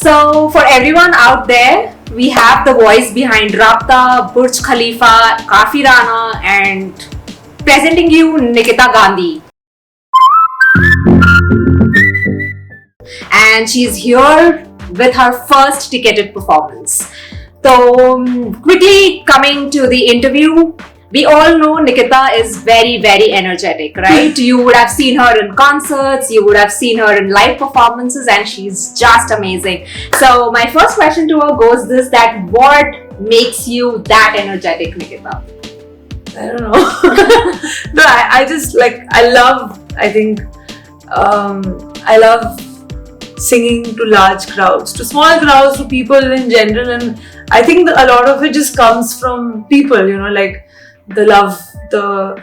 So, for everyone out there, we have the voice behind Rabta, Burj Khalifa, Kafi Rana, and presenting you Nikita Gandhi. And she's here with her first ticketed performance. So, quickly coming to the interview, we all know Nikita is very, very energetic, right? You would have seen her in concerts, you would have seen her in live performances, and she's just amazing. So, my first question to her goes this: that what makes you that energetic, Nikita? I don't know. No, I just I love singing to large crowds, to small crowds, to people in general, and I think a lot of it just comes from people, like the love, the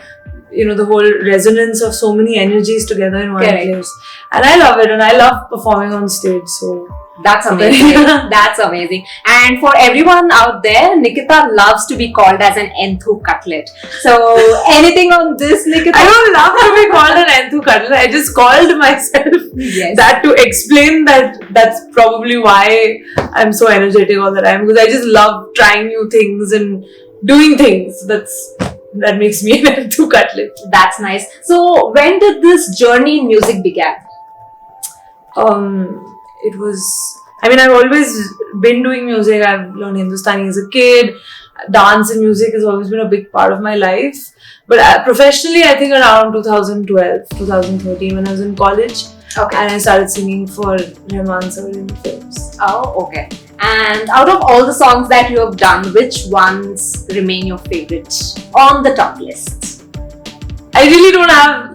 whole resonance of so many energies together in one place. And I love it, and I love performing on stage, so that's amazing. That's amazing. And for everyone out there, Nikita loves to be called as an Enthu cutlet. So anything on this, Nikita? I don't love to be called an Enthu cutlet. I just called myself that to explain that's probably why I'm so energetic all the time, because I just love trying new things and doing things. That makes me an Enthu cutlet. That's nice. So when did this journey in music began? I've always been doing music. I've learned Hindustani as a kid. Dance and music has always been a big part of my life. But professionally, I think around 2012, 2013, when I was in college. Okay. And I started singing for Rahman sir in films. Oh, okay. And out of all the songs that you have done, which ones remain your favorite on the top list? I really don't have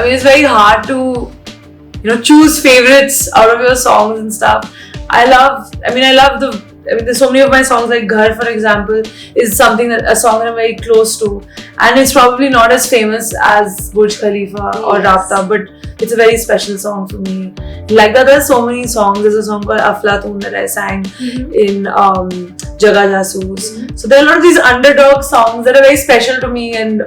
it's very hard to choose favorites out of your songs and stuff. There's so many of my songs, like Ghar, for example, is a song that I'm very close to, and it's probably not as famous as Burj Khalifa or Rabta, but it's a very special song for me. Like that, there's so many songs. There's a song called Aflatun that I sang in Jaga Jasoos. So there are a lot of these underdog songs that are very special to me and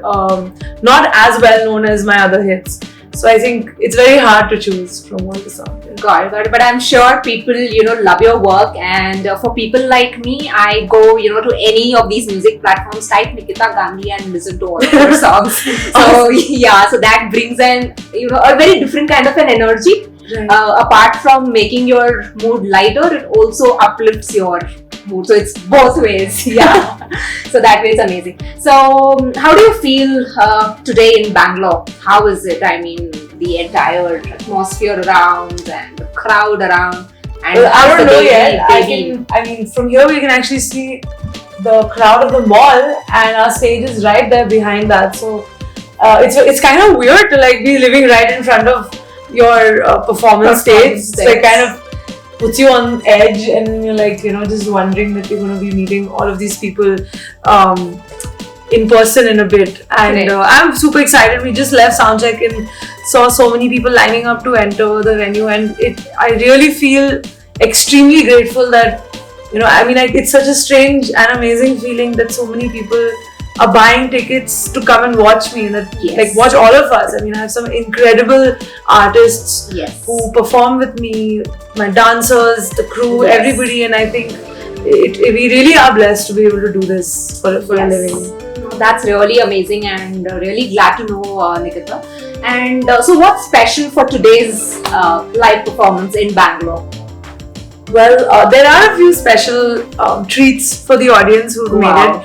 not as well known as my other hits. So I think it's very hard to choose from all the songs. Got it. But I'm sure people, love your work, and for people like me, I go, to any of these music platforms, type Nikita Gandhi and listen to all of her songs. So so that brings a very different kind of an energy. Right. Apart from making your mood lighter, it also uplifts your mood. So it's both ways. Yeah. So that way it's amazing. So how do you feel today in Bangalore? How is it? I mean, the entire atmosphere around and the crowd around. And I don't know yet. From here we can actually see the crowd of the mall, and our stage is right there behind that. So it's kind of weird to be living right in front of your performance stage. So it kind of puts you on edge, and you're just wondering that you're going to be meeting all of these people in person in a bit. And I'm super excited. We just left soundcheck and saw so many people lining up to enter the venue, and I really feel extremely grateful that it's such a strange and amazing feeling that so many people are buying tickets to come and watch me, and watch all of us. I have some incredible artists who perform with me, my dancers, the crew, everybody, and I think we really are blessed to be able to do this for a living. That's really amazing, and really glad to know, Nikita. And so what's special for today's live performance in Bangalore? Well, there are a few special treats for the audience who've made it.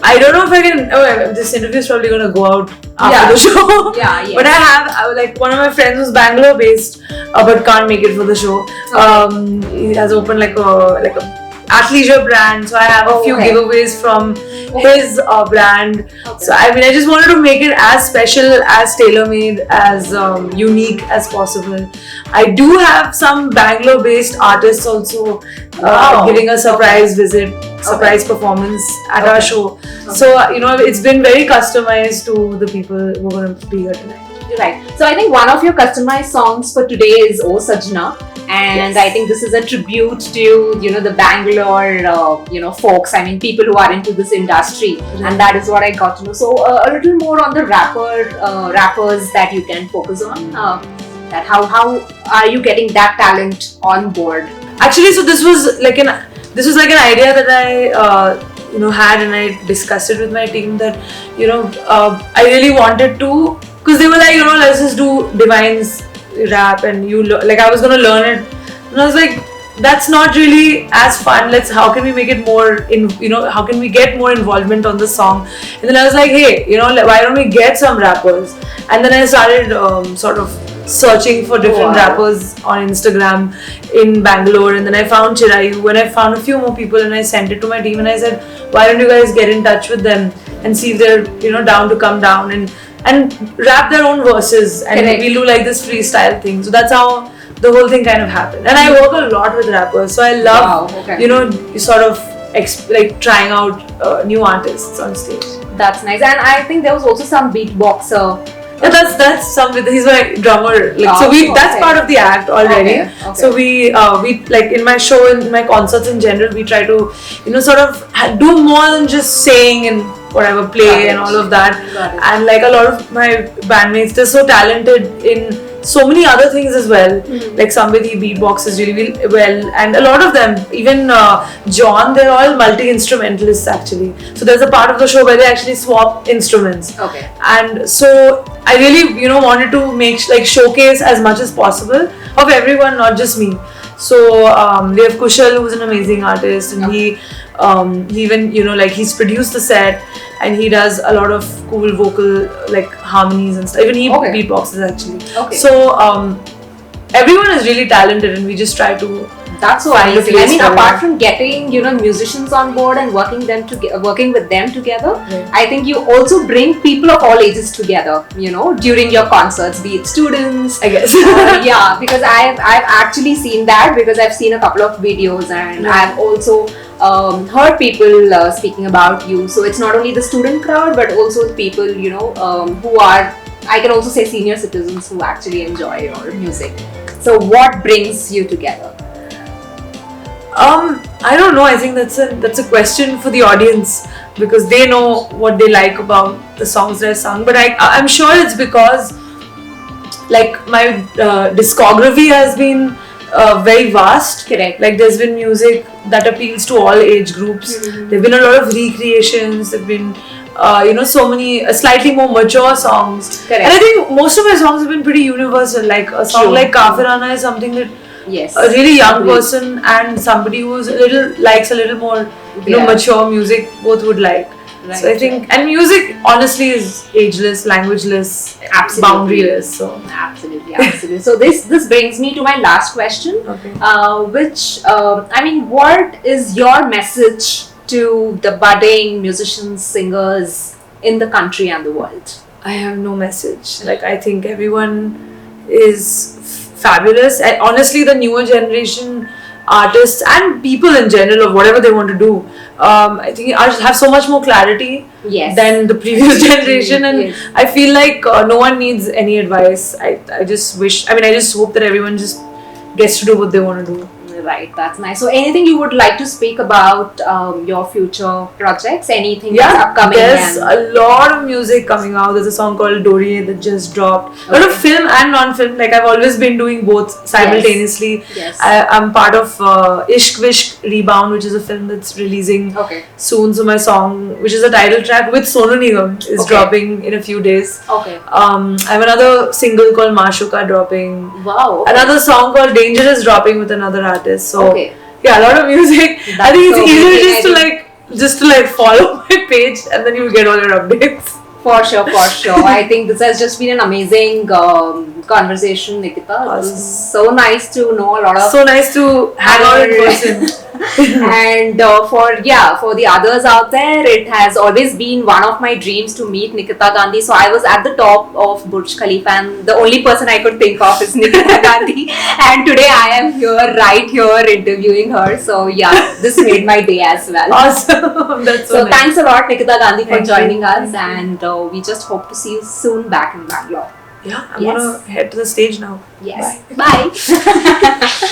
I don't know if I can. This interview is probably going to go out after the show. But I have one of my friends who's Bangalore based, but can't make it for the show. He has opened like a athleisure brand, so I have a few giveaways from his brand. So I just wanted to make it as special, as tailor-made, as unique as possible. I do have some Bangalore-based artists also giving a surprise surprise performance at our show. So it's been very customized to the people who are going to be here tonight. Right. So I think one of your customized songs for today is O Sajna. And I think this is a tribute to, the Bangalore, folks. People who are into this industry. And that is what I got to know. So a little more on the rappers that you can focus on. that? How are you getting that talent on board? Actually, so this was like an idea that I had, and I discussed it with my team that I really wanted to, because they were like, let's just do Divine's rap, and like I was gonna learn it, and I was like, that's not really as fun. How can we make it more how can we get more involvement on the song? And then I was like, hey, why don't we get some rappers? And then I started sort of searching for different rappers on Instagram in Bangalore, and then I found Chirayu, and I found a few more people, and I sent it to my team, and I said, why don't you guys get in touch with them and see if they're down to come down and rap their own verses, and we'll do like this freestyle thing. So that's how the whole thing kind of happened. And I work a lot with rappers, so I love sort of like trying out new artists on stage. That's nice. And I think there was also some beatboxer. Yeah, that's he's my drummer. That's part of the act already. Okay. So we like in my show, in my concerts in general, we try to sort of do more than just saying and whatever, play and all of that. And like a lot of my bandmates, they're so talented in so many other things as well. Like Sambidhi beatboxes really well, and a lot of them, even John, they're all multi-instrumentalists actually. So there's a part of the show where they actually swap instruments. Okay. And so I really wanted to showcase as much as possible of everyone, not just me. So we have Kushal, who's an amazing artist, and he even he's produced the set, and he does a lot of cool vocal harmonies and stuff. Even he beatboxes actually. Okay. So everyone is really talented, and we just try to. That's so amazing. I mean, apart from getting musicians on board and working with them together, I think you also bring people of all ages together. During your concerts, be it students, I guess. Yeah, because I've actually seen that, because I've seen a couple of videos, and I've also heard people speaking about you. So it's not only the student crowd, but also people who are, I can also say, senior citizens who actually enjoy your music. So what brings you together? I don't know. I think that's a question for the audience, because they know what they like about the songs that I sung. But I'm sure it's because my discography has been very vast. Correct. Like there's been music that appeals to all age groups. There've been a lot of recreations. There've been so many slightly more mature songs. Correct. And I think most of my songs have been pretty universal. Like a song like Kafirana is something that a really young person and somebody who's likes a little more mature music both would like. Right. So I think, and music honestly is ageless, languageless, boundaryless. So absolutely. So this brings me to my last question, which what is your message to the budding musicians, singers in the country and the world? I have no message. I think everyone is fabulous. And honestly, the newer generation artists and people in general, of whatever they want to do, I think I have so much more clarity than the previous generation, and I feel like no one needs any advice. I just hope that everyone just gets to do what they want to do. Right, that's nice. So anything you would like to speak about your future projects? Anything that's upcoming? There's a lot of music coming out. There's a song called Doriye that just dropped. A lot of film and non-film. I've always been doing both simultaneously. Yes. I'm part of Ishq Vishk Rebound, which is a film that's releasing soon. So my song, which is a title track with Sonu Nigam, is dropping in a few days. Okay. I have another single called Mashuka dropping. Wow. Another song called Dangerous dropping with another artist. So a lot of music. That's I think it's so easier just to follow my page, and then you get all your updates. For sure. I think this has just been an amazing conversation, Nikita. Awesome. It was so nice to know a lot of. So nice to hang out in person. And for the others out there, it has always been one of my dreams to meet Nikita Gandhi. So I was at the top of Burj Khalifa, and the only person I could think of is Nikita Gandhi. And today I am right here interviewing her. So this made my day as well. Awesome. That's so nice. Thanks a lot, Nikita Gandhi, for joining us, and we just hope to see you soon back in Bangalore. Yeah, I'm gonna head to the stage now. Yes. Bye.